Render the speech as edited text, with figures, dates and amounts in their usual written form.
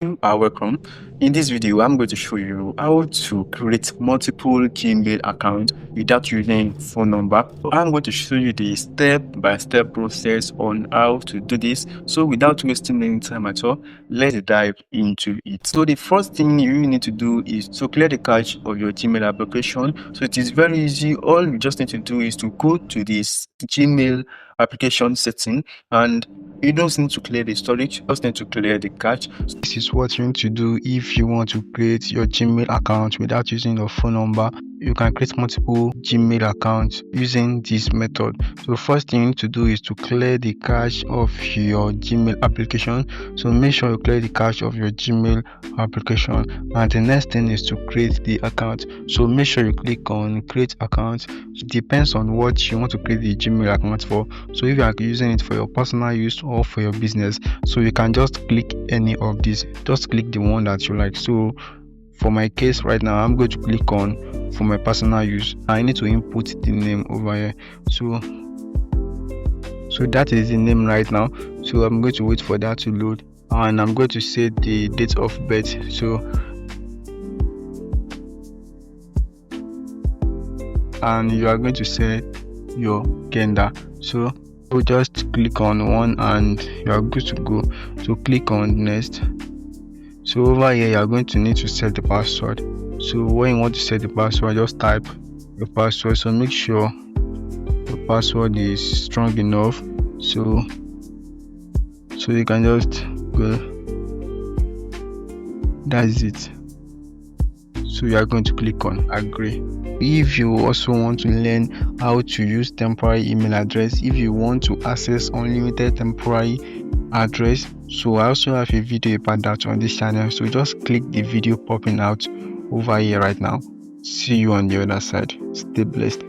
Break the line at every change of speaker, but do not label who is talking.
You are welcome. In this video, I'm going to show you how to create multiple Gmail accounts without using phone number. So I'm going to show you the step-by-step process on how to do this. So without wasting any time at all, let's dive into it. So the first thing you need to do is to clear the cache of your Gmail application. So it is very easy. All you just need to do is to go to this Gmail application setting, and you don't need to clear the storage, you just need to clear the cache.
This is what you need to do if you want to create your Gmail account without using your phone number. You can create multiple Gmail accounts using this method. So first thing you need to do is to clear the cache of your Gmail application. So make sure you clear the cache of your Gmail application, and the next thing is to create the account. So make sure you click on create account. It depends on what you want to create the Gmail account for. So if you are using it for your personal use or for your business, so you can just click any of these, just click the one that you like. So for my case right now, I'm going to click on for my personal use. I need to input the name over here. So that is the name right now. So I'm going to wait for that to load, and I'm going to set the date of birth. And you are going to set your gender. So just click on one and you are good to go. So click on next. So over here you are going to need to set the password. So when you want to set the password, just type your password. So make sure the password is strong enough, so you can just go. That's it. So you are going to click on agree. If you also want to learn how to use temporary email address, if you want to access unlimited temporary address, so I also have a video about that on this channel. So just click the video popping out over here right now. See you on the other side. Stay blessed.